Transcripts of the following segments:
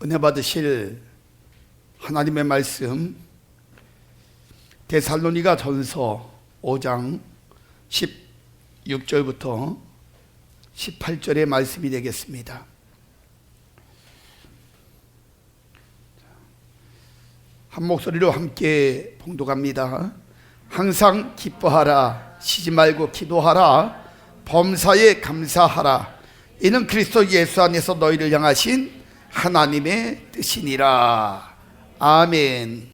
은혜 받으실 하나님의 말씀, 데살로니가 전서 5장 16절부터 18절의 말씀이 되겠습니다. 한 목소리로 함께 봉독합니다. 항상 기뻐하라, 쉬지 말고 기도하라, 범사에 감사하라. 이는 그리스도 예수 안에서 너희를 향하신 하나님의 뜻이니라. 아멘.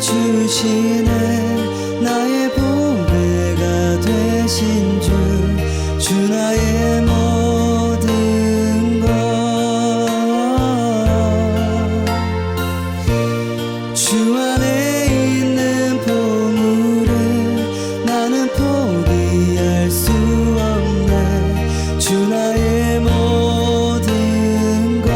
주시네 나의 보배가 되신 주 나의 모든 것 주 안에 있는 보물을 나는 포기할 수 없네. 주 나의 모든 것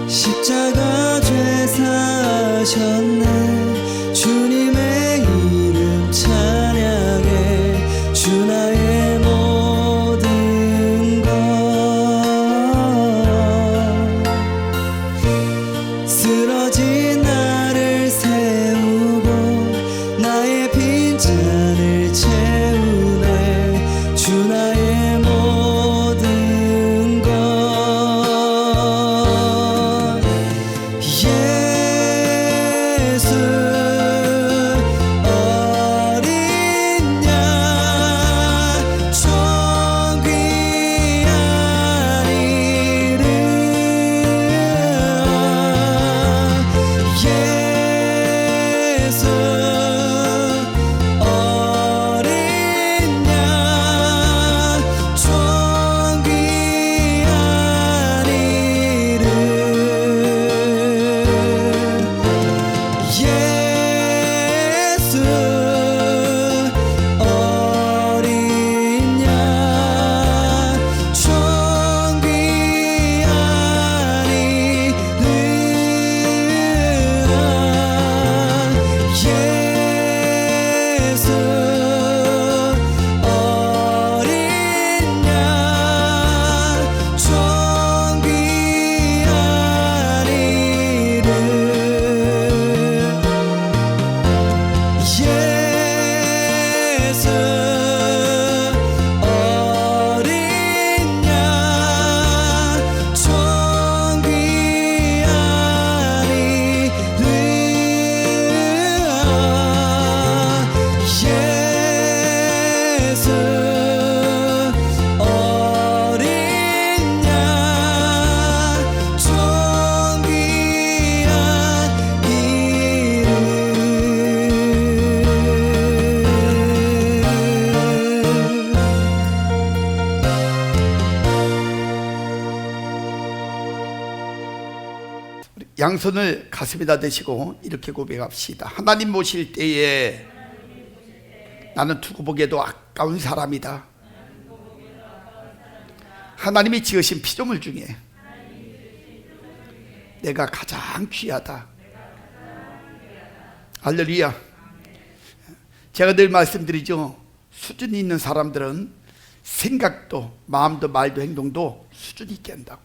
십자가 죄 사셨네. 주님의 이름 찬양해. 주 나의 모든 것 쓰러진 나를 세우고 나의 빈잔을 채우네. 주 나의 모든 것 예수 양손을 가슴에다 대시고 이렇게 고백합시다. 하나님 모실 때에 나는 두고 보기에도 아까운 사람이다. 하나님이 지으신 피조물 중에 내가 가장 귀하다. 할렐루야. 제가 늘 말씀드리죠. 수준이 있는 사람들은 생각도 마음도 말도 행동도 수준이 있게 한다고.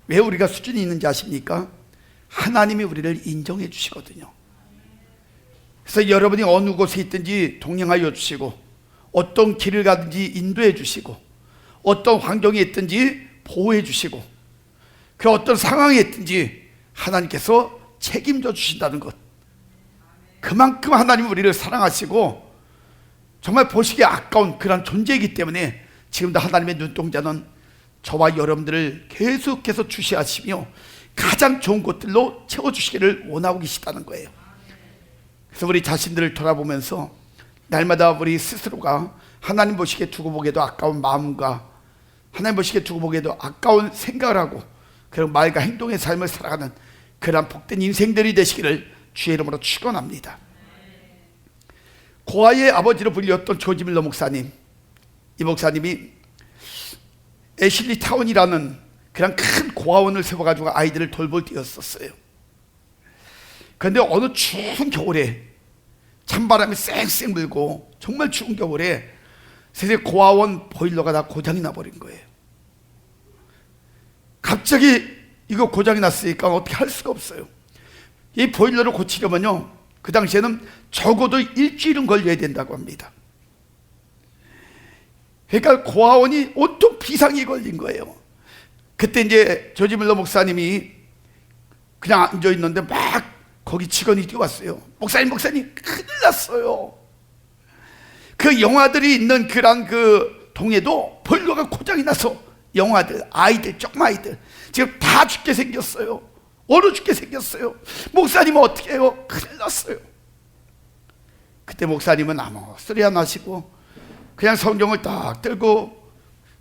왜 우리가 수준이 있는지 아십니까? 하나님이 우리를 인정해 주시거든요. 그래서 여러분이 어느 곳에 있든지 동행하여 주시고, 어떤 길을 가든지 인도해 주시고, 어떤 환경에 있든지 보호해 주시고, 그 어떤 상황에 있든지 하나님께서 책임져 주신다는 것. 그만큼 하나님은 우리를 사랑하시고 정말 보시기에 아까운 그런 존재이기 때문에 지금도 하나님의 눈동자는 저와 여러분들을 계속해서 주시하시며 가장 좋은 것들로 채워주시기를 원하고 계시다는 거예요. 그래서 우리 자신들을 돌아보면서 날마다 우리 스스로가 하나님 보시기에 두고 보기에도 아까운 마음과 하나님 보시기에 두고 보기에도 아까운 생각을 하고 그런 말과 행동의 삶을 살아가는 그런 복된 인생들이 되시기를 주의 이름으로 축원합니다. 고아의 아버지로 불렸던 조지 밀러 목사님, 이 목사님이 애슐리 타운이라는 그런 큰 고아원을 세워가지고 아이들을 돌볼 때였었어요. 그런데 어느 추운 겨울에 찬바람이 쌩쌩 불고 정말 추운 겨울에 세상에 고아원 보일러가 다 고장이 나버린 거예요. 갑자기 이거 고장이 났으니까 어떻게 할 수가 없어요. 이 보일러를 고치려면요, 그 당시에는 적어도 일주일은 걸려야 된다고 합니다. 그러니까 고아원이 온통 비상이 걸린 거예요. 그때 이제 조지 밀러 목사님이 그냥 앉아 있는데 막 거기 직원이 뛰어왔어요. 목사님 큰일 났어요. 그 영화들이 있는 그런 그 동에도 보일러가 고장이 나서 영화들, 아이들, 조그만 아이들 지금 다 죽게 생겼어요. 얼어 죽게 생겼어요. 목사님은 어떻게 해요? 큰일 났어요. 그때 목사님은 아무 소리 안 하시고 그냥 성경을 딱 들고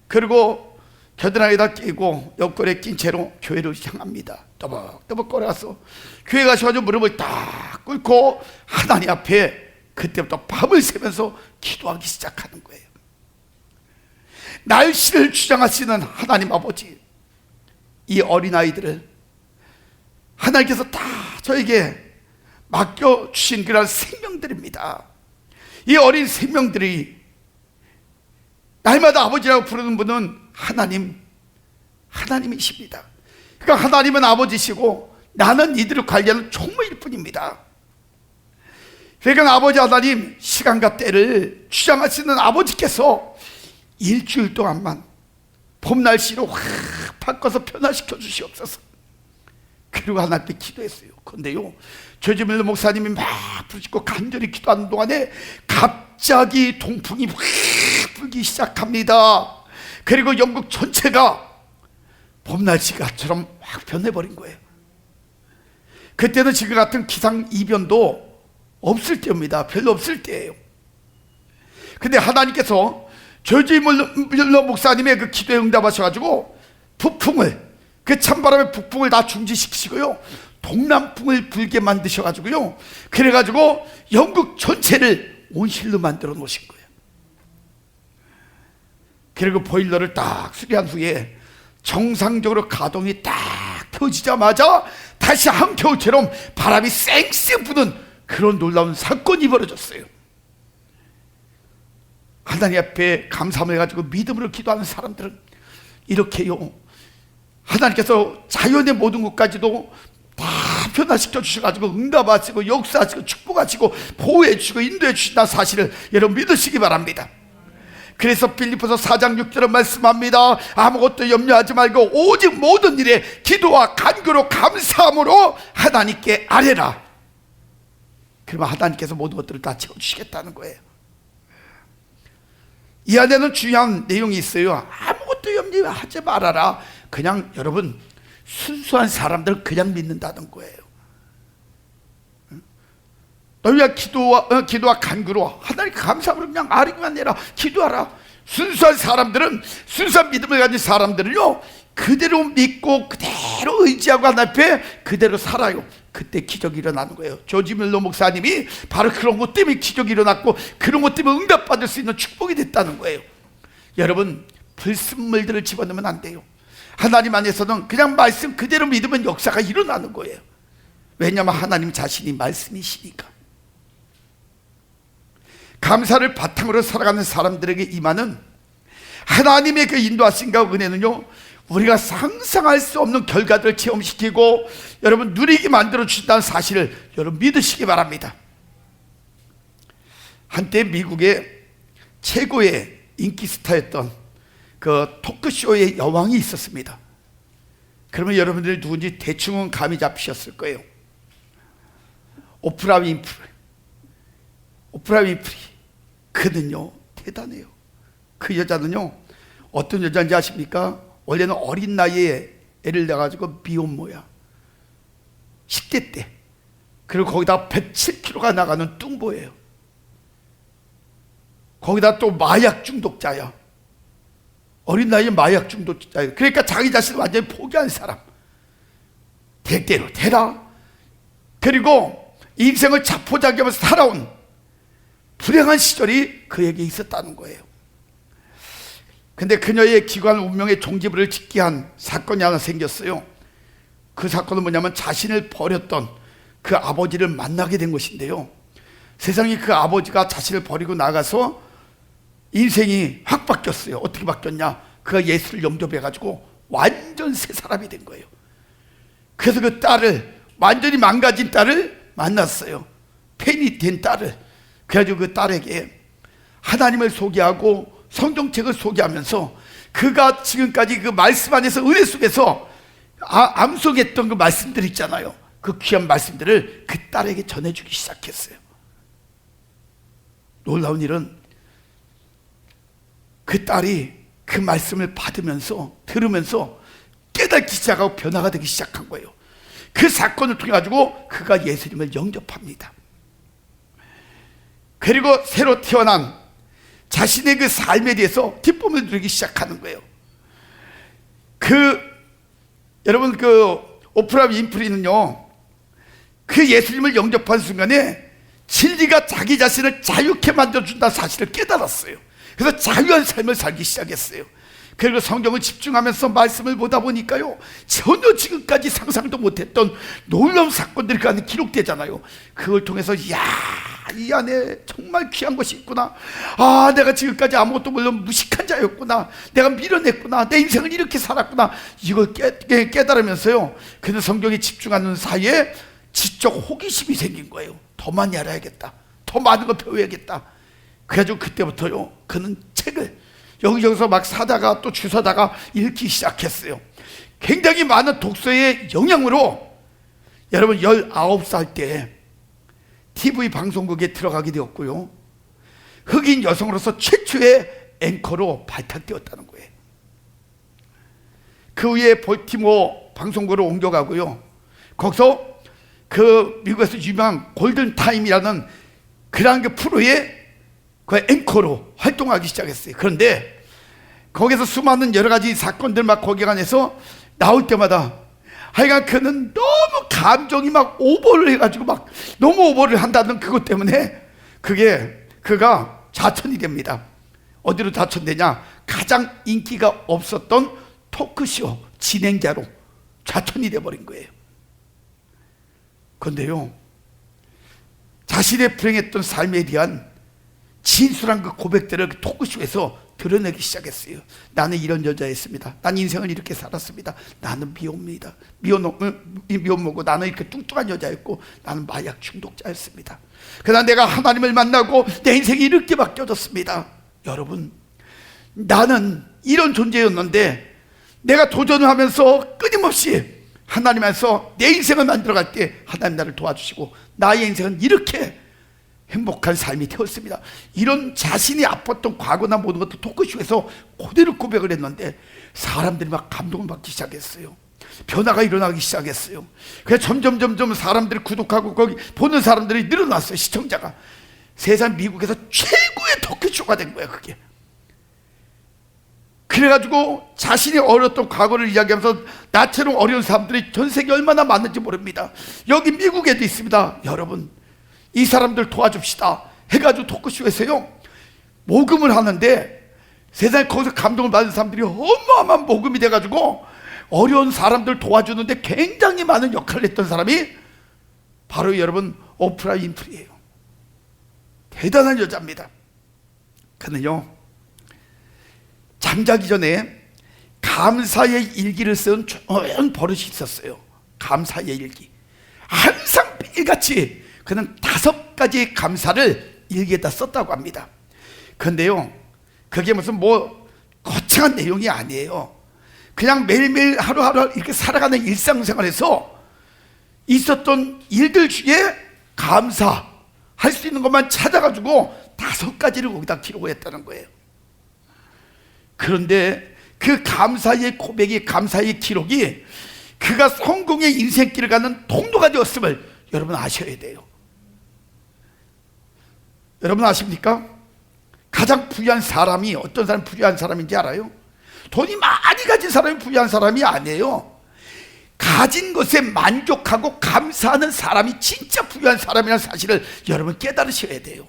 그리고 겨드랑이에다 끼고 옆구리에 낀 채로 교회로 향합니다. 떠벅떠벅 걸어가서 교회 가셔가지고 무릎을 딱 꿇고 하나님 앞에 그때부터 밤을 새면서 기도하기 시작하는 거예요. 날씨를 주장하시는 하나님 아버지, 이 어린아이들을 하나님께서 다 저에게 맡겨주신 그런 생명들입니다. 이 어린 생명들이 날마다 아버지라고 부르는 분은 하나님이십니다. 그러니까 하나님은 아버지시고 나는 이들을 관리하는 총무일 뿐입니다. 그러니까 아버지 하나님, 시간과 때를 주장하시는 아버지께서 일주일 동안만 봄 날씨로 확 바꿔서 변화시켜 주시옵소서. 그리고 하나님께 기도했어요. 그런데요, 조지 밀러 목사님이 막 부르짖고 간절히 기도하는 동안에 갑자기 동풍이 확 불기 시작합니다. 그리고 영국 전체가 봄 날씨가처럼 확 변해버린 거예요. 그때는 지금 같은 기상 이변도 없을 때입니다. 별로 없을 때예요. 근데 하나님께서 조지 밀러 목사님의 그 기도에 응답하셔가지고 북풍을, 그 찬바람의 북풍을 다 중지시키시고요, 동남풍을 불게 만드셔가지고요, 그래가지고 영국 전체를 온실로 만들어 놓으신 거예요. 그리고 보일러를 딱 수리한 후에 정상적으로 가동이 딱 켜지자마자 다시 한겨울처럼 바람이 쌩쌩 부는 그런 놀라운 사건이 벌어졌어요. 하나님 앞에 감사함을 가지고 믿음으로 기도하는 사람들은 이렇게요, 하나님께서 자연의 모든 것까지도 다 변화시켜 주셔가지고 응답하시고 역사하시고 축복하시고 보호해 주시고 인도해 주신다는 사실을 여러분 믿으시기 바랍니다. 그래서 빌립보서 4장 6절은 말씀합니다. 아무것도 염려하지 말고 오직 모든 일에 기도와 간구로 감사함으로 하나님께 아뢰라. 그러면 하나님께서 모든 것들을 다 채워주시겠다는 거예요. 이 안에는 중요한 내용이 있어요. 아무것도 염려하지 말아라. 그냥 여러분, 순수한 사람들은 그냥 믿는다는 거예요. 너희가 기도와 간구로 하나님께 감사함으로 그냥 아뢰기만 해라. 기도하라. 순수한 사람들은, 순수한 믿음을 가진 사람들은요, 그대로 믿고 그대로 의지하고 하나님 앞에 그대로 살아요. 그때 기적이 일어나는 거예요. 조지 밀러 목사님이 바로 그런 것 때문에 기적이 일어났고 그런 것 때문에 응답받을 수 있는 축복이 됐다는 거예요. 여러분, 불순물들을 집어넣으면 안 돼요. 하나님 안에서는 그냥 말씀 그대로 믿으면 역사가 일어나는 거예요. 왜냐하면 하나님 자신이 말씀이시니까. 감사를 바탕으로 살아가는 사람들에게 임하는 하나님의 그 인도하심과 은혜는요, 우리가 상상할 수 없는 결과들을 체험시키고 여러분 누리게 만들어 주신다는 사실을 여러분 믿으시기 바랍니다. 한때 미국의 최고의 인기 스타였던 그 토크쇼의 여왕이 있었습니다. 그러면 여러분들이 누군지 대충은 감이 잡히셨을 거예요. 오프라 윈프리. 그는요 대단해요. 그 여자는요 어떤 여자인지 아십니까? 원래는 어린 나이에 애를 낳아가지고 미혼모야. 10대 때. 그리고 거기다 107kg가 나가는 뚱보예요. 거기다 또 마약 중독자야. 어린 나이에 마약 중독자예요. 그러니까 자기 자신을 완전히 포기한 사람. 대대로 대라. 그리고 인생을 자포자기하면서 살아온 불행한 시절이 그에게 있었다는 거예요. 근데 그녀의 기관 운명의 종지부를 짓게 한 사건이 하나 생겼어요. 그 사건은 뭐냐면 자신을 버렸던 그 아버지를 만나게 된 것인데요. 세상에 그 아버지가 자신을 버리고 나가서 인생이 확 바뀌었어요. 어떻게 바뀌었냐? 그가 예수를 영접해가지고 완전 새 사람이 된 거예요. 그래서 그 딸을, 완전히 망가진 딸을 만났어요. 폐인이 된 딸을. 그래가지고 그 딸에게 하나님을 소개하고 성경책을 소개하면서 그가 지금까지 그 말씀 안에서 은혜 속에서 암송했던 그 말씀들 있잖아요. 그 귀한 말씀들을 그 딸에게 전해주기 시작했어요. 놀라운 일은 그 딸이 그 말씀을 받으면서 들으면서 깨닫기 시작하고 변화가 되기 시작한 거예요. 그 사건을 통해 가지고 그가 예수님을 영접합니다. 그리고 새로 태어난 자신의 그 삶에 대해서 기쁨을 누리기 시작하는 거예요. 여러분 오프라 윈프리는요, 그 예수님을 영접한 순간에 진리가 자기 자신을 자유케 만들어준다는 사실을 깨달았어요. 그래서 자유한 삶을 살기 시작했어요. 그리고 성경을 집중하면서 말씀을 보다 보니까요, 전혀 지금까지 상상도 못했던 놀라운 사건들이 그 안에 기록되잖아요. 그걸 통해서 이 안에 정말 귀한 것이 있구나. 내가 지금까지 아무것도 모르는 무식한 자였구나. 내가 밀어냈구나. 내 인생을 이렇게 살았구나. 이걸 깨달으면서요, 그는 성경에 집중하는 사이에 지적 호기심이 생긴 거예요. 더 많이 알아야겠다. 더 많은 걸 배워야겠다. 그래가지고 그때부터요, 그는 책을 여기저기서 막 사다가 또 주워다가 읽기 시작했어요. 굉장히 많은 독서의 영향으로 여러분 19살 때 TV 방송국에 들어가게 되었고요, 흑인 여성으로서 최초의 앵커로 발탁되었다는 거예요. 그 후에 볼티모어 방송국으로 옮겨가고요, 거기서 그 미국에서 유명한 골든타임이라는 그런 그 프로의 그 앵커로 활동하기 시작했어요. 그런데 거기서 수많은 여러 가지 사건들 막 거기에 관해서 나올 때마다 하여간 그는 너무 감정이 막 오버를 해가지고 막 너무 오버를 한다는 그것 때문에 그가 자천이 됩니다. 어디로 자천되냐? 가장 인기가 없었던 토크쇼 진행자로 자천이 돼버린 거예요. 그런데요, 자신의 불행했던 삶에 대한 진솔한 그 고백들을 그 토크쇼에서 드러내기 시작했어요. 나는 이런 여자였습니다. 난 인생을 이렇게 살았습니다. 나는 미혼입니다. 미혼모고 나는 이렇게 뚱뚱한 여자였고 나는 마약 중독자였습니다. 그러나 내가 하나님을 만나고 내 인생이 이렇게 바뀌어졌습니다. 여러분, 나는 이런 존재였는데 내가 도전을 하면서 끊임없이 하나님 안에서 내 인생을 만들어갈 때 하나님 나를 도와주시고 나의 인생은 이렇게 행복한 삶이 되었습니다. 이런 자신이 아팠던 과거나 모든 것도 토크쇼에서 그대로 고백을 했는데 사람들이 막 감동을 받기 시작했어요. 변화가 일어나기 시작했어요. 그래서 점점 사람들이 구독하고 거기 보는 사람들이 늘어났어요. 시청자가. 세상 미국에서 최고의 토크쇼가 된 거예요. 그래가지고 자신이 어렸던 과거를 이야기하면서 나처럼 어려운 사람들이 전 세계에 얼마나 많은지 모릅니다. 여기 미국에도 있습니다. 여러분, 이 사람들 도와줍시다 해가지고 토크쇼에서요 모금을 하는데, 세상에 거기서 감동을 받은 사람들이 어마어마한 모금이 돼가지고 어려운 사람들 도와주는데 굉장히 많은 역할을 했던 사람이 바로 여러분 오프라 윈프리예요. 대단한 여자입니다. 그는요 잠자기 전에 감사의 일기를 쓴 좋은 버릇이 있었어요. 감사의 일기. 항상 매일같이 그는 5가지 감사를 일기에다 썼다고 합니다. 그런데요 그게 무슨 뭐 거창한 내용이 아니에요. 그냥 매일매일 하루하루 이렇게 살아가는 일상생활에서 있었던 일들 중에 감사할 수 있는 것만 찾아가지고 5가지를 거기다 기록했다는 거예요. 그런데 그 감사의 고백이, 감사의 기록이 그가 성공의 인생길을 가는 통로가 되었음을 여러분 아셔야 돼요. 여러분 아십니까? 가장 부유한 사람이 어떤 사람이 부유한 사람인지 알아요? 돈이 많이 가진 사람이 부유한 사람이 아니에요. 가진 것에 만족하고 감사하는 사람이 진짜 부유한 사람이라는 사실을 여러분 깨달으셔야 돼요.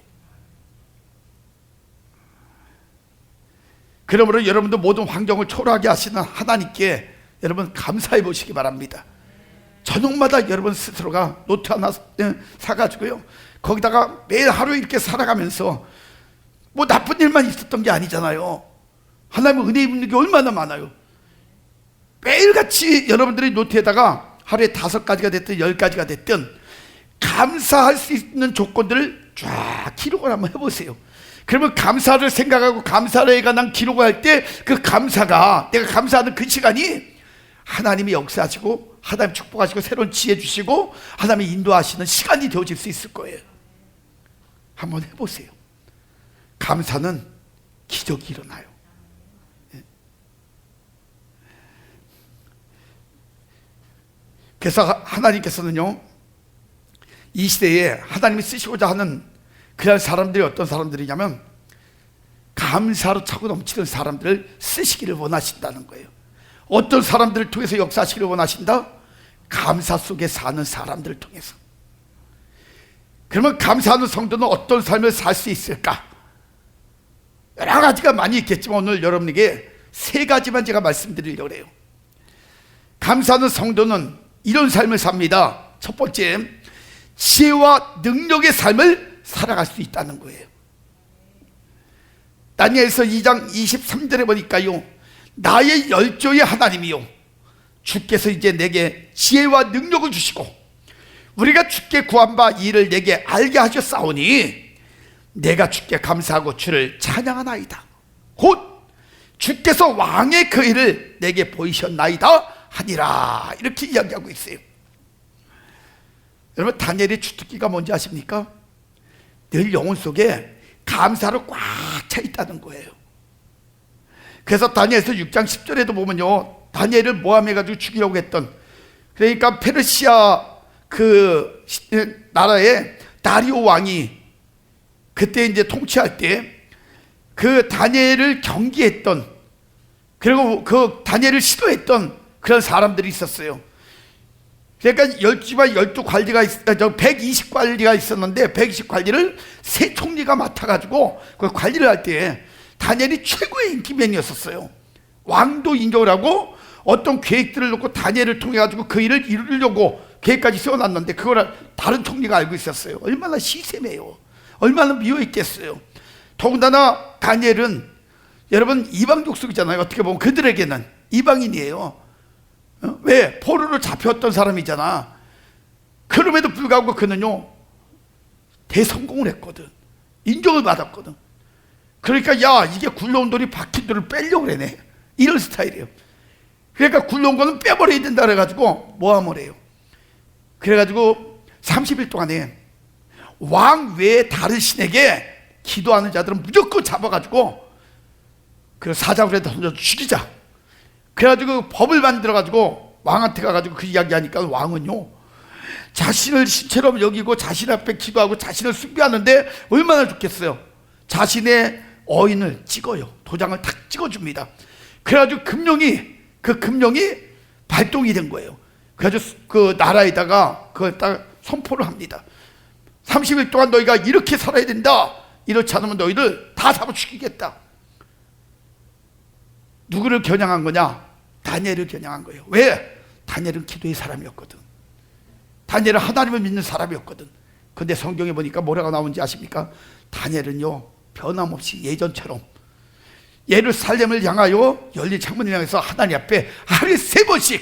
그러므로 여러분도 모든 환경을 초월하게 하시는 하나님께 여러분 감사해 보시기 바랍니다. 저녁마다 여러분 스스로가 노트 하나 사가지고요 거기다가 매일 하루 이렇게 살아가면서 뭐 나쁜 일만 있었던 게 아니잖아요. 하나님의 은혜 입는 게 얼마나 많아요. 매일같이 여러분들이 노트에다가 하루에 5가지가 됐든 10가지가 됐든 감사할 수 있는 조건들을 쫙 기록을 한번 해보세요. 그러면 감사를 생각하고 감사에 관한 기록을 할 때 그 감사가, 내가 감사하는 그 시간이 하나님이 역사하시고 하나님 축복하시고 새로운 지혜 주시고 하나님이 인도하시는 시간이 되어질 수 있을 거예요. 한번 해보세요. 감사는 기적이 일어나요. 그래서 하나님께서는요 이 시대에 하나님이 쓰시고자 하는 그런 사람들이 어떤 사람들이냐면 감사로 차고 넘치는 사람들을 쓰시기를 원하신다는 거예요. 어떤 사람들을 통해서 역사하시기를 원하신다? 감사 속에 사는 사람들을 통해서. 그러면 감사하는 성도는 어떤 삶을 살 수 있을까? 여러 가지가 많이 있겠지만 오늘 여러분에게 3가지만 제가 말씀드리려고 해요. 감사하는 성도는 이런 삶을 삽니다. 첫 번째, 지혜와 능력의 삶을 살아갈 수 있다는 거예요. 다니엘서 2장 23절에 보니까요 나의 열조의 하나님이요 주께서 이제 내게 지혜와 능력을 주시고 우리가 주께 구한 바 이 일을 내게 알게 하셨사오니 내가 주께 감사하고 주를 찬양하나이다. 곧 주께서 왕의 그 일을 내게 보이셨나이다 하니라. 이렇게 이야기하고 있어요. 여러분 다니엘의 주특기가 뭔지 아십니까? 늘 영혼 속에 감사로 꽉 차 있다는 거예요. 그래서 다니엘서 6장 10절에도 보면요 다니엘을 모함해가지고 죽이려고 했던, 그러니까 페르시아 그 나라의 다리오 왕이 그때 이제 통치할 때 그 다니엘을 경계했던, 그리고 그 다니엘을 시도했던 그런 사람들이 있었어요. 그러니까 10지만 12관리가 120관리가 있었는데 120관리를 3총리가 맡아가지고 그 관리를 할 때 다니엘이 최고의 인기맨이었었어요. 왕도 인정을 하고 어떤 계획들을 놓고 다니엘을 통해 가지고 그 일을 이루려고 계획까지 세워놨는데 그걸 다른 총리가 알고 있었어요. 얼마나 시샘해요. 얼마나 미워했겠어요. 더군다나 다니엘은 여러분 이방 족속이잖아요. 어떻게 보면 그들에게는 이방인이에요. 왜? 포로로 잡혔던 사람이잖아. 그럼에도 불구하고 그는요 대성공을 했거든. 인정을 받았거든. 그러니까 야 이게 굴러온 돌이 박힌 돌을 빼려고 그러네, 이런 스타일이에요. 그러니까 굴러온 거는 빼버려야 된다 그래가지고 모함을 해요. 그래가지고 30일 동안에 왕 외에 다른 신에게 기도하는 자들은 무조건 잡아가지고 그 사자굴에 던져 죽이자. 그래가지고 법을 만들어가지고 왕한테 가가지고 그 이야기하니까 왕은요 자신을 신처럼 여기고 자신 앞에 기도하고 자신을 숭배하는데 얼마나 좋겠어요. 자신의 어인을 찍어요. 도장을 탁 찍어줍니다. 그래가지고 그 금령이 발동이 된 거예요. 그래가지고 그 나라에다가 그걸 딱 선포를 합니다. 30일 동안 너희가 이렇게 살아야 된다. 이렇지 않으면 너희들 다 잡아 죽이겠다. 누구를 겨냥한 거냐? 다니엘을 겨냥한 거예요. 왜? 다니엘은 기도의 사람이었거든. 다니엘은 하나님을 믿는 사람이었거든. 근데 성경에 보니까 뭐라고 나오는지 아십니까? 다니엘은요, 변함없이 예전처럼 예루살렘을 향하여 열린 창문을 향해서 하나님 앞에 하루에 3번씩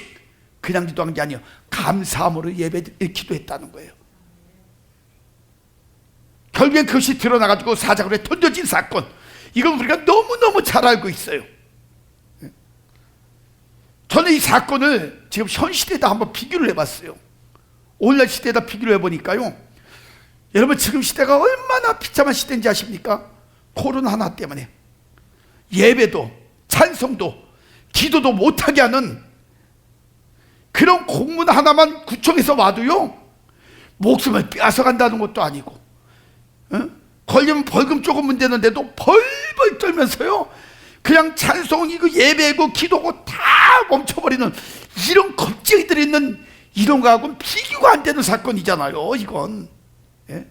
그냥 기도한 게 아니에요. 감사함으로 기도했다는 거예요. 결국엔 그것이 드러나가지고 사자굴에 던져진 사건, 이건 우리가 너무너무 잘 알고 있어요. 저는 이 사건을 지금 현 시대에다 한번 비교를 해봤어요. 오늘날 시대에다 비교를 해보니까요, 여러분 지금 시대가 얼마나 비참한 시대인지 아십니까? 코로나 하나 때문에 예배도 찬송도 기도도 못하게 하는 그런 공문 하나만 구청에서 와도요, 목숨을 빼앗아간다는 것도 아니고, 걸리면 벌금 조금 문제는데도 벌벌 떨면서요, 그냥 찬송이고 예배고 기도고 다 멈춰버리는 이런 겁쟁이들이 있는 이런 거하고는 비교가 안 되는 사건이잖아요, 이건. 예?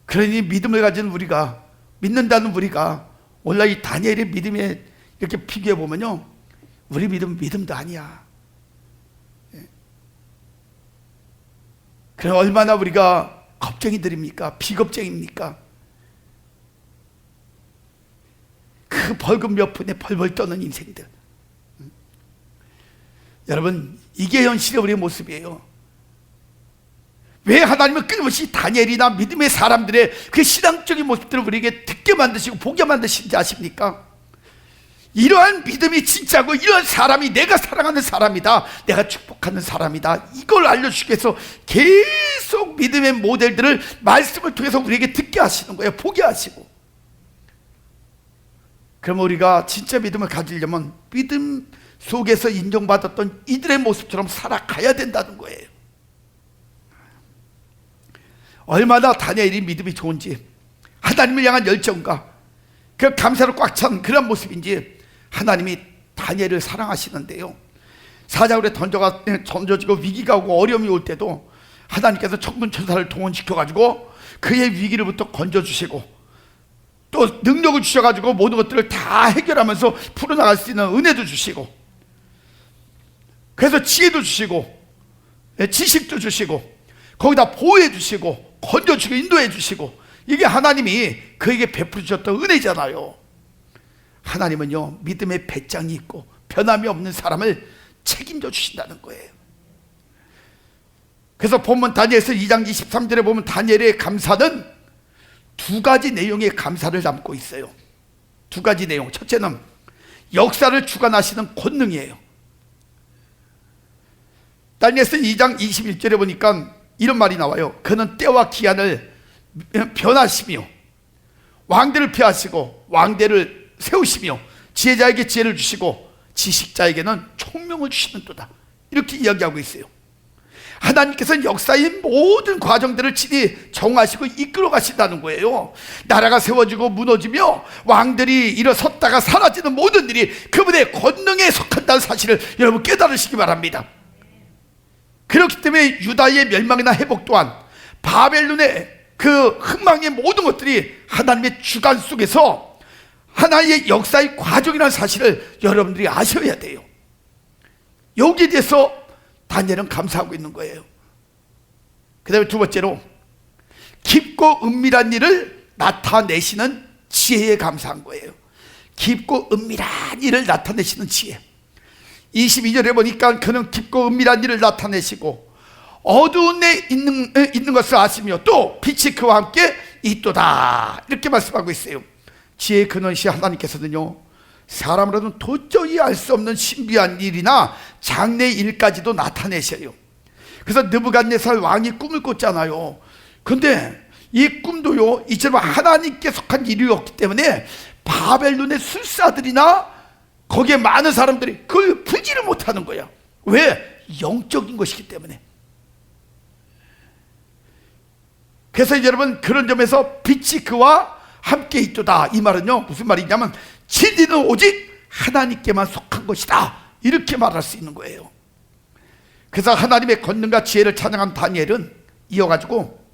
그러니 믿음을 가진 우리가, 믿는다는 우리가 오늘 이 다니엘의 믿음에 이렇게 비교해 보면요, 우리 믿음도 아니야. 예? 그래 얼마나 우리가 겁쟁이들입니까? 비겁쟁입니까? 그 벌금 몇 푼에 벌벌 떠는 인생들. 여러분, 이게 현실의 우리의 모습이에요. 왜 하나님은 끊임없이 다니엘이나 믿음의 사람들의 그 신앙적인 모습들을 우리에게 듣게 만드시고 보게 만드시는지 아십니까? 이러한 믿음이 진짜고 이러한 사람이 내가 사랑하는 사람이다, 내가 축복하는 사람이다, 이걸 알려주기 위해서 계속 믿음의 모델들을 말씀을 통해서 우리에게 듣게 하시는 거예요. 보게 하시고. 그럼 우리가 진짜 믿음을 가지려면 믿음 속에서 인정받았던 이들의 모습처럼 살아가야 된다는 거예요. 얼마나 다니엘이 믿음이 좋은지, 하나님을 향한 열정과 그 감사로 꽉 찬 그런 모습인지 하나님이 다니엘을 사랑하시는데요, 사자굴에 던져지고 위기가 오고 어려움이 올 때도 하나님께서 천군천사를 동원시켜가지고 그의 위기를부터 건져주시고, 또 능력을 주셔가지고 모든 것들을 다 해결하면서 풀어나갈 수 있는 은혜도 주시고, 그래서 지혜도 주시고 지식도 주시고 거기다 보호해 주시고 건져주고 인도해 주시고, 이게 하나님이 그에게 베풀어 주셨던 은혜잖아요. 하나님은요, 믿음의 배짱이 있고 변함이 없는 사람을 책임져 주신다는 거예요. 그래서 본문 다니엘서 2장 23절에 보면 다니엘의 감사는 2가지 내용의 감사를 담고 있어요. 2가지 내용. 첫째는 역사를 주관하시는 권능이에요. 다니엘서 2장 21절에 보니까 이런 말이 나와요. 그는 때와 기한을 변하시며 왕대를 폐하시고 왕대를 세우시며 지혜자에게 지혜를 주시고 지식자에게는 총명을 주시는도다, 이렇게 이야기하고 있어요. 하나님께서는 역사의 모든 과정들을 친히 정하시고 이끌어 가신다는 거예요. 나라가 세워지고 무너지며 왕들이 일어섰다가 사라지는 모든 일이 그분의 권능에 속한다는 사실을 여러분 깨달으시기 바랍니다. 그렇기 때문에 유다의 멸망이나 회복 또한 바벨론의 그 흥망의 모든 것들이 하나님의 주관 속에서 하나의 역사의 과정이라는 사실을 여러분들이 아셔야 돼요. 여기에 대해서 다니엘은 감사하고 있는 거예요. 그 다음에 2번째로 깊고 은밀한 일을 나타내시는 지혜에 감사한 거예요. 깊고 은밀한 일을 나타내시는 지혜. 22절에 보니까 그는 깊고 은밀한 일을 나타내시고 어두운 데 있는 것을 아시며 또 빛이 그와 함께 있도다, 이렇게 말씀하고 있어요. 지혜의 근원이신 하나님께서는요, 사람으로는 도저히 알 수 없는 신비한 일이나 장래 일까지도 나타내셔요. 그래서 느부갓네살 왕이 꿈을 꿨잖아요. 근데 이 꿈도요, 이처럼 하나님께 속한 일이었기 때문에 바벨론의 술사들이나 거기에 많은 사람들이 그걸 풀지를 못하는 거야. 왜? 영적인 것이기 때문에. 그래서 여러분, 그런 점에서 빛이 그와 함께 있도다, 이 말은요 무슨 말이냐면 진리는 오직 하나님께만 속한 것이다, 이렇게 말할 수 있는 거예요. 그래서 하나님의 권능과 지혜를 찬양한 다니엘은 이어가지고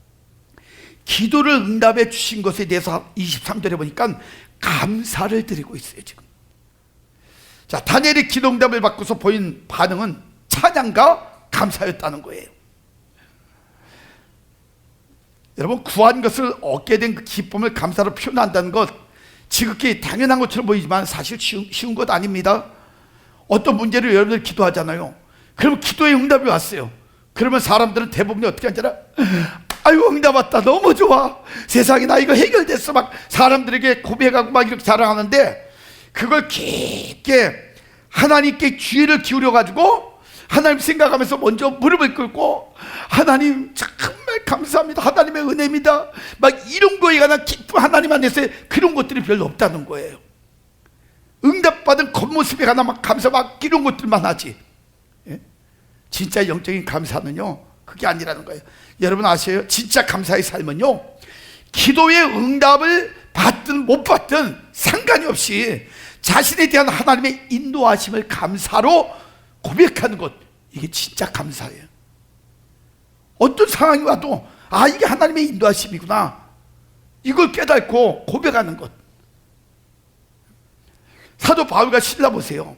기도를 응답해 주신 것에 대해서 23절에 보니까 감사를 드리고 있어요. 지금 자, 다니엘이 기도 응답을 받고서 보인 반응은 찬양과 감사였다는 거예요. 여러분, 구한 것을 얻게 된 그 기쁨을 감사로 표현한다는 것, 지극히 당연한 것처럼 보이지만 사실 쉬운 것 아닙니다. 어떤 문제를 여러분들 기도하잖아요. 그러면 기도의 응답이 왔어요. 그러면 사람들은 대부분이 어떻게 하잖아. 아이고, 응답 왔다, 너무 좋아, 세상에 나 이거 해결됐어, 막 사람들에게 고백하고 막 이렇게 자랑하는데, 그걸 깊게 하나님께 귀를 기울여 가지고 하나님 생각하면서 먼저 무릎을 꿇고, 하나님 정말 감사합니다, 하나님의 은혜입니다, 막 이런 거에 관한 기쁨, 하나님 안에서의 그런 것들이 별로 없다는 거예요. 응답받은 겉모습에 관한 막 감사, 막 이런 것들만 하지. 예? 진짜 영적인 감사는요, 그게 아니라는 거예요. 여러분 아세요? 진짜 감사의 삶은요, 기도의 응답을 받든 못 받든 상관이 없이 자신에 대한 하나님의 인도하심을 감사로 고백하는 것, 이게 진짜 감사예요. 어떤 상황이 와도 아, 이게 하나님의 인도하심이구나, 이걸 깨닫고 고백하는 것. 사도 바울과 실라 보세요.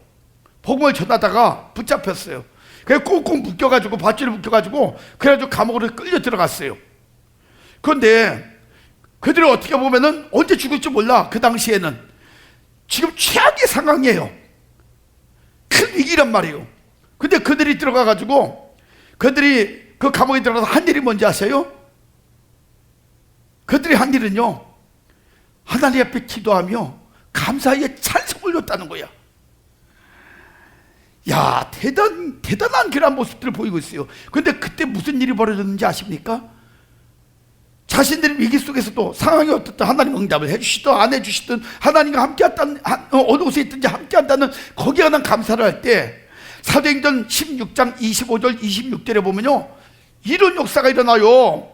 복음을 전하다가 붙잡혔어요. 그래서 꽁꽁 묶여가지고, 밧줄에 묶여가지고, 그래가지고 감옥으로 끌려 들어갔어요. 그런데 그들이 어떻게 보면은 언제 죽을지 몰라. 그 당시에는 지금 최악의 상황이에요. 큰 위기란 말이에요. 근데 그들이 들어가가지고, 그들이 그 감옥에 들어가서 한 일이 뭔지 아세요? 그들이 한 일은요, 하나님 앞에 기도하며 감사의 찬송을 올렸다는 거야. 야, 대단한 그런 모습들을 보이고 있어요. 그런데 그때 무슨 일이 벌어졌는지 아십니까? 자신들의 위기 속에서도 상황이 어떻든 하나님 응답을 해주시든 안 해주시든, 하나님과 함께한다는, 어느 곳에 있든지 함께한다는 거기에 관한 감사를 할 때, 사도행전 16장 25절 26절에 보면요, 이런 역사가 일어나요.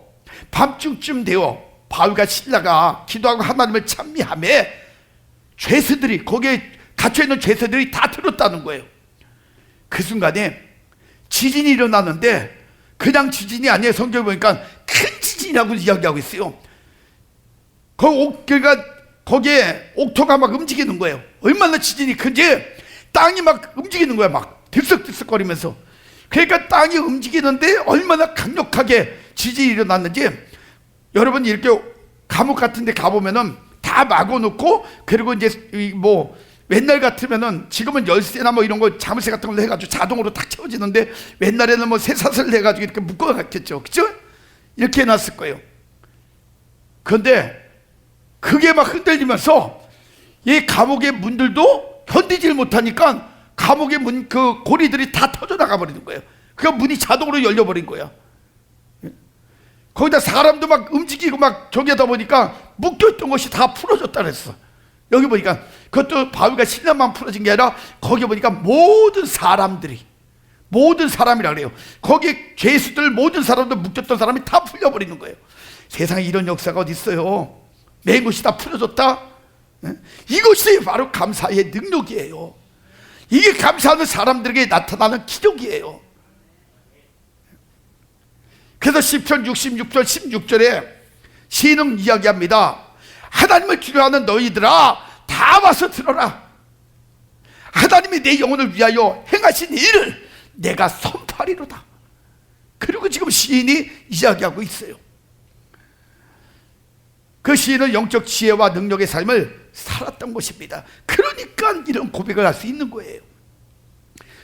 밤중쯤 되어 바울과 실라가 기도하고 하나님을 찬미하며 죄수들이, 거기에 갇혀있는 죄수들이 다 들었다는 거예요. 그 순간에 지진이 일어나는데, 그냥 지진이 아니에요. 성경에 보니까 큰 지진이라고 이야기하고 있어요. 그러니까 거기에 옥토가 막 움직이는 거예요. 얼마나 지진이 큰지 땅이 막 움직이는 거야. 막 들썩들썩거리면서. 그러니까 땅이 움직이는데 얼마나 강력하게 지진이 일어났는지, 여러분 이렇게 감옥 같은 데 가보면은 다 막아놓고, 그리고 이제 뭐 옛날 같으면은, 지금은 열쇠나 뭐 이런 거 자물쇠 같은 걸로 해가지고 자동으로 탁 채워지는데, 옛날에는 뭐 쇠사슬을 해가지고 이렇게 묶어갔겠죠. 그죠? 이렇게 해놨을 거예요. 그런데 그게 막 흔들리면서 이 감옥의 문들도 견디질 못하니까 감옥의 문, 그 고리들이 다 터져나가 버리는 거예요. 그 문이 자동으로 열려버린 거야. 거기다 사람도 막 움직이고 막 저기 하다 보니까 묶여있던 것이 다 풀어졌다 그랬어. 여기 보니까 그것도 바울과 실라만 풀어진 게 아니라, 거기 보니까 모든 사람이라 그래요. 거기 죄수들 모든 사람들, 묶였던 사람이 다 풀려버리는 거예요. 세상에 이런 역사가 어디 있어요? 매인 것이 다 풀어졌다? 이것이 바로 감사의 능력이에요. 이게 감사하는 사람들에게 나타나는 기적이에요. 그래서 시편 66편 16절에 시인은 이야기합니다. 하나님을 기도하는 너희들아, 다 와서 들어라. 하나님이 내 영혼을 위하여 행하신 일을 내가 선포하리로다. 그리고 지금 시인이 이야기하고 있어요. 그 시인은 영적 지혜와 능력의 삶을 살았던 것입니다. 그러니까 이런 고백을 할 수 있는 거예요.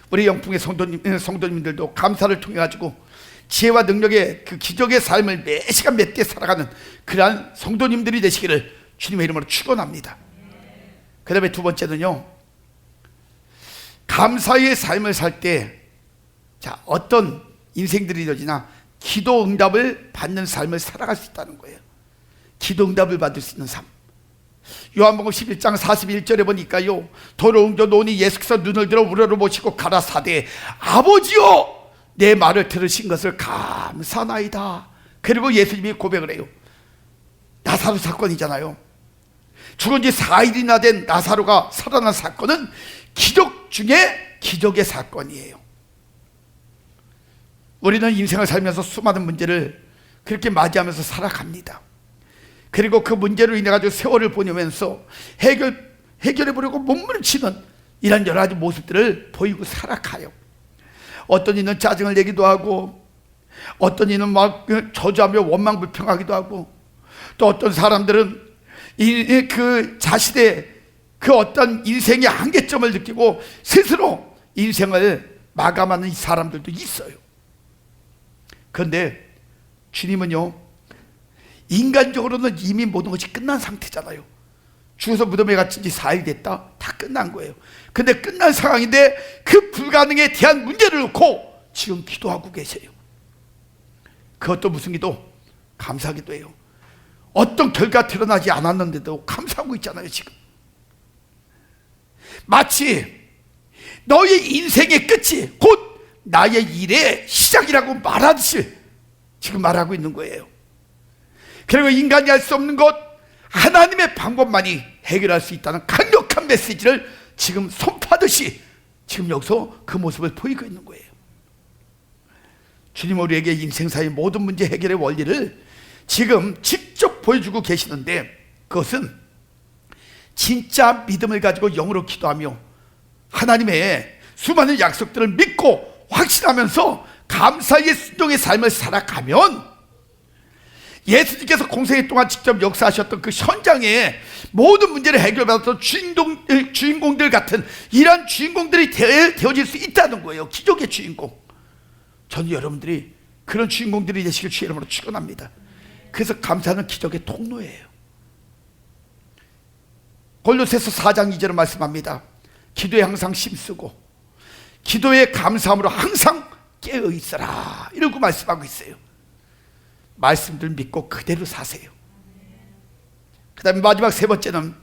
우리 영풍의 성도님들도 감사를 통해 가지고 지혜와 능력의 그 기적의 삶을 매 시간 몇 대 살아가는 그러한 성도님들이 되시기를 주님의 이름으로 축원합니다. 그 다음에 두 번째는요, 감사의 삶을 살 때, 자, 어떤 인생들이 이루어지나 기도 응답을 받는 삶을 살아갈 수 있다는 거예요. 기도 응답을 받을 수 있는 삶. 요한복음 11장 41절에 보니까요, 더러운 자 노니 예수께서 눈을 들어 우러러보시고 가라사대, 아버지여 내 말을 들으신 것을 감사나이다. 그리고 예수님이 고백을 해요. 나사로 사건이잖아요. 죽은 지 4일이나 된 나사로가 살아난 사건은 기적 중에 기적의 사건이에요. 우리는 인생을 살면서 수많은 문제를 그렇게 맞이하면서 살아갑니다. 그리고 그 문제로 인해 가지고 세월을 보내면서 해결해 보려고 몸부림치는 이런 여러 가지 모습들을 보이고 살아가요. 어떤 이는 짜증을 내기도 하고, 어떤 이는 막 저주하며 원망불평하기도 하고, 또 어떤 사람들은 그 자신의 그 어떤 인생의 한계점을 느끼고 스스로 인생을 마감하는 사람들도 있어요. 그런데 주님은요, 인간적으로는 이미 모든 것이 끝난 상태잖아요. 죽어서 무덤에 갇힌 지 4일 됐다, 다 끝난 거예요. 근데 끝난 상황인데 그 불가능에 대한 문제를 놓고 지금 기도하고 계세요. 그것도 무슨 기도? 감사기도 해요. 어떤 결과 드러나지 않았는데도 감사하고 있잖아요. 지금 마치 너의 인생의 끝이 곧 나의 일의 시작이라고 말하듯이 지금 말하고 있는 거예요. 그리고 인간이 할 수 없는 것, 하나님의 방법만이 해결할 수 있다는 강력한 메시지를 지금 선포하듯이 지금 여기서 그 모습을 보이고 있는 거예요. 주님 우리에게 인생사의 모든 문제 해결의 원리를 지금 직접 보여주고 계시는데, 그것은 진짜 믿음을 가지고 영으로 기도하며 하나님의 수많은 약속들을 믿고 확신하면서 감사의 순종의 삶을 살아가면 예수님께서 공생애 동안 직접 역사하셨던 그 현장에 모든 문제를 해결받았던 주인공들 같은 이런 주인공들이 되어질 수 있다는 거예요. 기적의 주인공. 저는 여러분들이 그런 주인공들이 되시길 주의 이름으로 축원합니다. 그래서 감사는 기적의 통로예요. 골로새서 4장 2절을 말씀합니다. 기도에 항상 힘쓰고 기도에 감사함으로 항상 깨어 있어라, 이러고 말씀하고 있어요. 말씀들 믿고 그대로 사세요. 그 다음에 마지막 세 번째는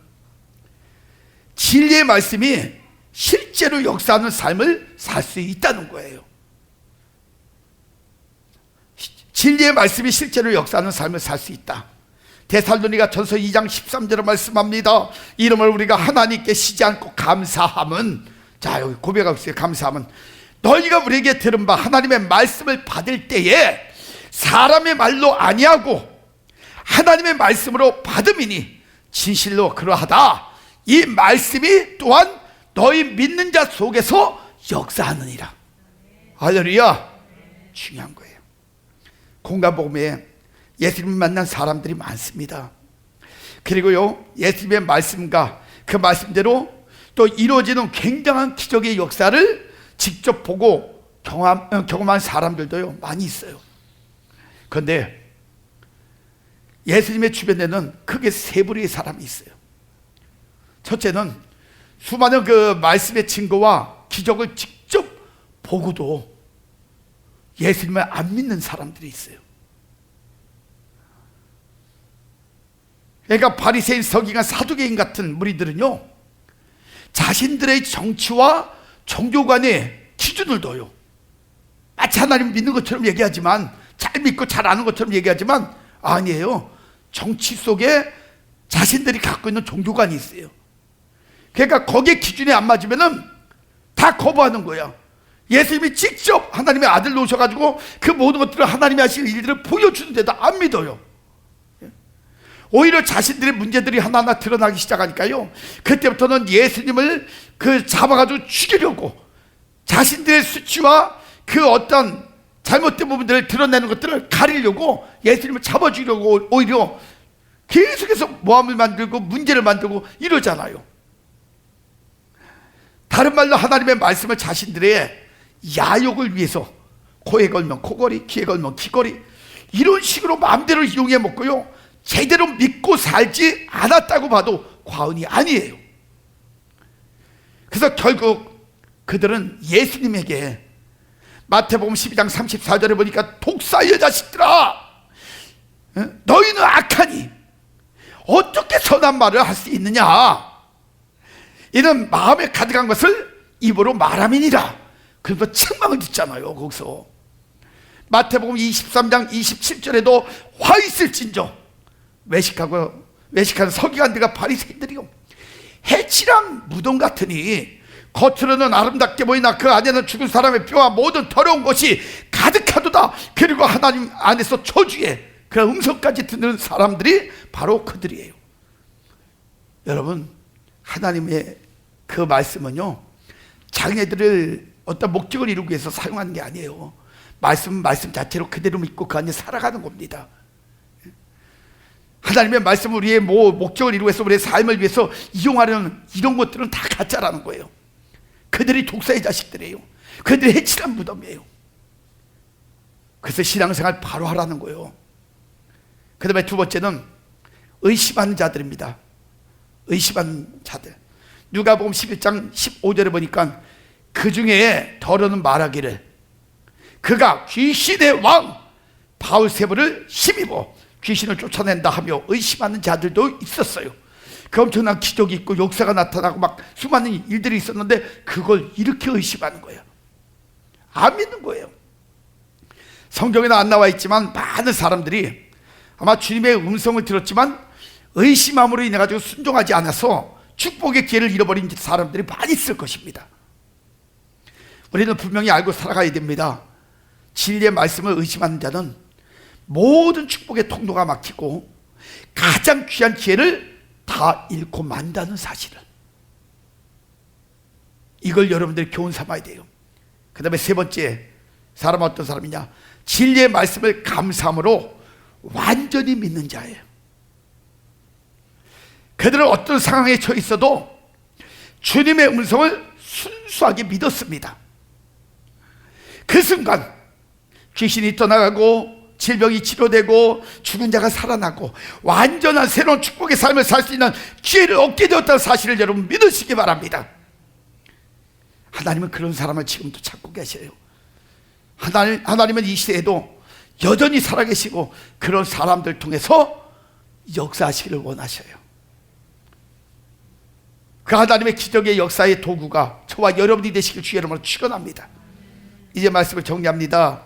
진리의 말씀이 실제로 역사하는 삶을 살 수 있다는 거예요. 진리의 말씀이 실제로 역사하는 삶을 살 수 있다. 데살로니가 전서 2장 13절을 말씀합니다. 이름을 우리가 하나님께 쉬지 않고 감사함은, 자 여기 고백하고 있어요. 감사함은 너희가 우리에게 들은 바 하나님의 말씀을 받을 때에 사람의 말로 아니하고 하나님의 말씀으로 받음이니 진실로 그러하다. 이 말씀이 또한 너희 믿는 자 속에서 역사하느니라. 할렐루야. 중요한 거예요. 공감복음에 예수님을 만난 사람들이 많습니다. 그리고요, 예수님의 말씀과 그 말씀대로 또 이루어지는 굉장한 기적의 역사를 직접 보고 경험한 사람들도요 많이 있어요. 그런데 예수님의 주변에는 크게 세 부류의 사람이 있어요. 첫째는 수많은 그 말씀의 증거와 기적을 직접 보고도 예수님을 안 믿는 사람들이 있어요. 그러니까 바리새인, 서기관, 사두개인 같은 무리들은요, 자신들의 정치와 종교관의 기준을 둬요. 마치 하나님 믿는 것처럼 얘기하지만, 잘 믿고 잘 아는 것처럼 얘기하지만 아니에요. 정치 속에 자신들이 갖고 있는 종교관이 있어요. 그러니까 거기에 기준이 안 맞으면은 다 거부하는 거야. 예수님이 직접 하나님의 아들로 오셔가지고 그 모든 것들을 하나님이 하실 일들을 보여주는데도 안 믿어요. 오히려 자신들의 문제들이 하나하나 드러나기 시작하니까요, 그때부터는 예수님을 잡아가지고 죽이려고 자신들의 수치와 그 어떤 잘못된 부분들을 드러내는 것들을 가리려고 예수님을 잡아주려고 오히려 계속해서 모함을 만들고 문제를 만들고 이러잖아요. 다른 말로 하나님의 말씀을 자신들의 야욕을 위해서 코에 걸면 코걸이, 귀에 걸면 귀걸이, 이런 식으로 마음대로 이용해 먹고요, 제대로 믿고 살지 않았다고 봐도 과언이 아니에요. 그래서 결국 그들은 예수님에게 마태복음 12장 34절에 보니까 독사의 자식들아, 너희는 악하니 어떻게 선한 말을 할 수 있느냐, 이는 마음에 가득한 것을 입으로 말함이니라. 그래서 책망을 듣잖아요. 거기서 마태복음 23장 27절에도 화 있을진저 외식하고 외식하는 서기관들과 바리새인들이요, 해치랑 무덤 같으니 겉으로는 아름답게 보이나 그 안에는 죽은 사람의 뼈와 모든 더러운 것이 가득하도다. 그리고 하나님 안에서 저주의 그런 음성까지 듣는 사람들이 바로 그들이에요. 여러분, 하나님의 그 말씀은요, 자기네들을 어떤 목적을 이루기 위해서 사용하는 게 아니에요. 말씀은 말씀 자체로 그대로 믿고 그 안에 살아가는 겁니다. 하나님의 말씀을 우리의 목적을 이루기 위해서, 우리의 삶을 위해서 이용하려는 이런 것들은 다 가짜라는 거예요. 그들이 독사의 자식들이에요. 그들이 해치란 무덤이에요. 그래서 신앙생활 바로 하라는 거예요. 그 다음에 두 번째는 의심하는 자들입니다. 의심하는 자들. 누가복음 11장 15절에 보니까 그 중에 더러는 말하기를 그가 귀신의 왕 바울세불을 힘입어 귀신을 쫓아낸다 하며 의심하는 자들도 있었어요. 그 엄청난 기적이 있고 역사가 나타나고 막 수많은 일들이 있었는데 그걸 이렇게 의심하는 거예요. 안 믿는 거예요. 성경에는 안 나와 있지만 많은 사람들이 아마 주님의 음성을 들었지만 의심함으로 인해 가지고 순종하지 않아서 축복의 기회를 잃어버린 사람들이 많이 있을 것입니다. 우리는 분명히 알고 살아가야 됩니다. 진리의 말씀을 의심하는 자는 모든 축복의 통로가 막히고 가장 귀한 기회를 다 잃고 만다는 사실을, 이걸 여러분들이 교훈 삼아야 돼요. 그 다음에 세 번째 사람은 어떤 사람이냐? 진리의 말씀을 감사함으로 완전히 믿는 자예요. 그들은 어떤 상황에 처해 있어도 주님의 음성을 순수하게 믿었습니다. 그 순간 귀신이 떠나가고 질병이 치료되고 죽은 자가 살아나고 완전한 새로운 축복의 삶을 살 수 있는 기회를 얻게 되었다는 사실을 여러분 믿으시기 바랍니다. 하나님은 그런 사람을 지금도 찾고 계셔요. 하나님은 이 시대에도 여전히 살아계시고 그런 사람들 통해서 역사하시기를 원하셔요. 그 하나님의 기적의 역사의 도구가 저와 여러분이 되시길 주의 이름으로 축원합니다. 이제 말씀을 정리합니다.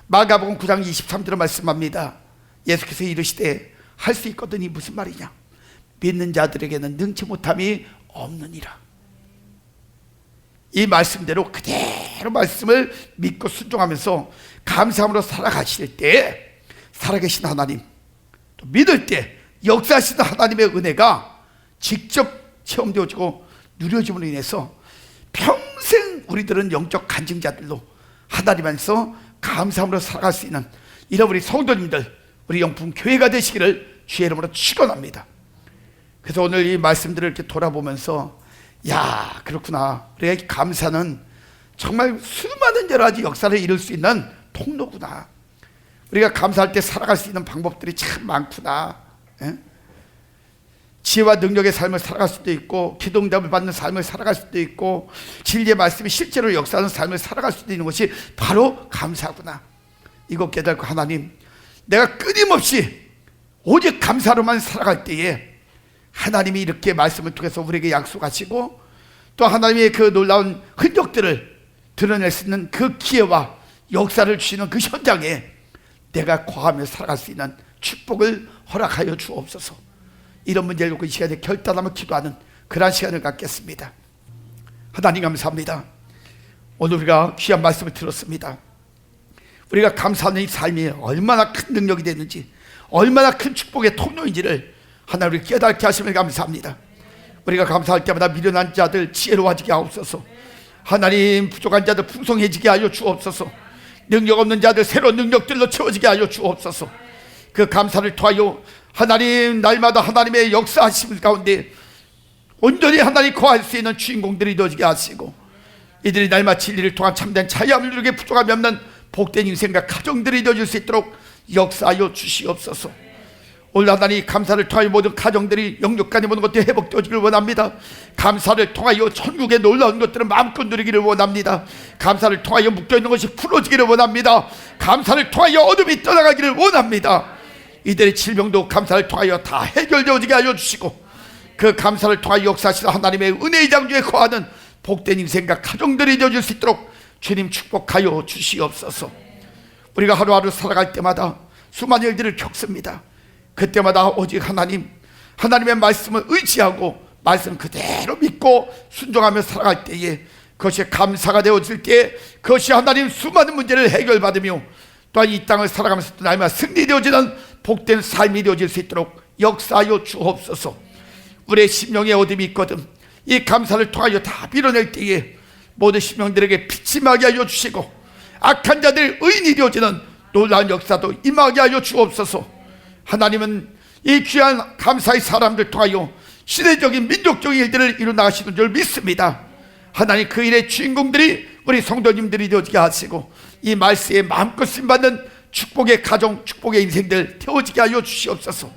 마가복음 9장 23절을 말씀합니다. 예수께서 이르시되 할 수 있거든이 무슨 말이냐? 믿는 자들에게는 능치 못함이 없느니라. 이 말씀대로 그대로 말씀을 믿고 순종하면서 감사함으로 살아가실 때 살아계신 하나님, 또 믿을 때 역사하시는 하나님의 은혜가 직접 체험되어지고 누려짐으로 인해서 평생 우리들은 영적 간증자들로 하나님 안에서 감사함으로 살아갈 수 있는 이런 우리 성도님들, 우리 영품 교회가 되시기를 주의 이름으로 축원합니다. 그래서 오늘 이 말씀들을 이렇게 돌아보면서 야, 그렇구나, 우리가 감사는 정말 수많은 여러 가지 역사를 이룰 수 있는 통로구나. 우리가 감사할 때 살아갈 수 있는 방법들이 참 많구나. 예? 지혜와 능력의 삶을 살아갈 수도 있고 기도응답을 받는 삶을 살아갈 수도 있고 진리의 말씀이 실제로 역사하는 삶을 살아갈 수도 있는 것이 바로 감사구나. 이거 깨닫고 하나님, 내가 끊임없이 오직 감사로만 살아갈 때에 하나님이 이렇게 말씀을 통해서 우리에게 약속하시고 또 하나님의 그 놀라운 흔적들을 드러낼 수 있는 그 기회와 역사를 주시는 그 현장에 내가 거하며 살아갈 수 있는 축복을 허락하여 주옵소서. 이런 문제를 놓고 이 시간에 결단하며 기도하는 그러한 시간을 갖겠습니다. 하나님 감사합니다. 오늘 우리가 귀한 말씀을 들었습니다. 우리가 감사하는 이 삶이 얼마나 큰 능력이 되는지, 얼마나 큰 축복의 통로인지를 하나님 우리 깨닫게 하시면 감사합니다. 우리가 감사할 때마다 미련한 자들 지혜로워지게 하옵소서. 하나님, 부족한 자들 풍성해지게 하여 주옵소서. 능력 없는 자들 새로운 능력들로 채워지게 하여 주옵소서. 그 감사를 통하여 하나님, 날마다 하나님의 역사하심 가운데 온전히 하나님 거할 수 있는 주인공들이 되어지게 하시고 이들이 날마다 진리를 통한 참된 자유함을 누리게 부족함이 없는 복된 인생과 가정들이 되어질 수 있도록 역사하여 주시옵소서. 오늘 하나님, 감사를 통하여 모든 가정들이 영육간의 모든 것들이 회복되어지기를 원합니다. 감사를 통하여 천국의 놀라운 것들을 마음껏 누리기를 원합니다. 감사를 통하여 묶여있는 것이 풀어지기를 원합니다. 감사를 통하여 어둠이 떠나가기를 원합니다. 이들의 질병도 감사를 통하여 다 해결되어지게 하여 주시고 그 감사를 통하여 역사하시는 하나님의 은혜의 장중에 거하는 복된 인생과 가정들이 되어질 수 있도록 주님 축복하여 주시옵소서. 우리가 하루하루 살아갈 때마다 수많은 일들을 겪습니다. 그때마다 오직 하나님 하나님의 말씀을 의지하고 말씀 그대로 믿고 순종하며 살아갈 때에 그것이 감사가 되어질 때 그것이 하나님 수많은 문제를 해결받으며 또한 이 땅을 살아가면서 또 날마다 승리되어지는 복된 삶이 되어질 수 있도록 역사하여 주옵소서. 우리의 심령에 어둠이 있거든 이 감사를 통하여 다 밀어낼 때에 모든 심령들에게 빛이 임하게 하여 주시고 악한 자들이 의인이 되어지는 놀라운 역사도 임하게 하여 주옵소서. 하나님은 이 귀한 감사의 사람들 통하여 시대적인 민족적인 일들을 이루 나가시는 줄 믿습니다. 하나님 그 일의 주인공들이 우리 성도님들이 되어지게 하시고 이 말씀에 마음껏 쓰임받는 축복의 가정, 축복의 인생들 되어지게 하여 주시옵소서.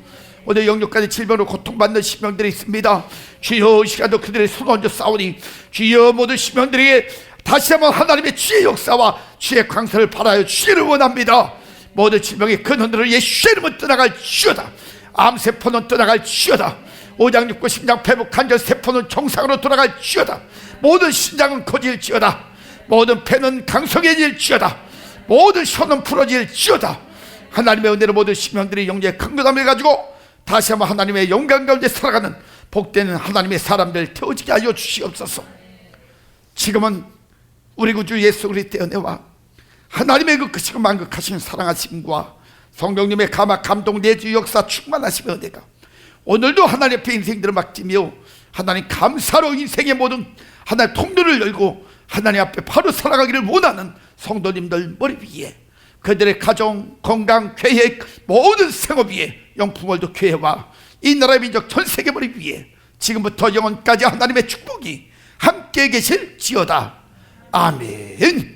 오늘 영육간의 질병으로 고통받는 심령들이 있습니다. 주여 이 시간도 그들의 손 얹어 싸우니 주여 모든 심령들에게 다시 한번 하나님의 주의 역사와 주의 광선을 바라여 주시기를 원합니다. 모든 질병의 근원들을 예수의 이름으로 떠나갈 주여다. 암세포는 떠나갈 주여다. 오장 육구 심장 폐부 간절 세포는 정상으로 돌아갈 주여다. 모든 신장은 커질 지어다. 모든 폐는 강성해질 지어다. 모든 혀는 풀어질 지어다. 하나님의 은혜로 모든 심령들이 영계의 강건함을 가지고 다시 한번 하나님의 영광 가운데 살아가는 복되는 하나님의 사람들 태워지게 하여 주시옵소서. 지금은 우리 구주 예수 그리스도의 은혜와 하나님의 그 크시고 만극하신 사랑하심과 성령님의 감화 감동 내주 역사 충만하시며 은혜가 오늘도 하나님 앞에 인생들을 맡기며 하나님 감사로 인생의 모든 하나님 통로를 열고 하나님 앞에 바로 살아가기를 원하는 성도님들 머리 위에 그들의 가정, 건강, 계획, 모든 생업 위에 영풍월도 교회와 이 나라의 민족 전 세계 머리 위에 지금부터 영원까지 하나님의 축복이 함께 계실지어다. 아멘.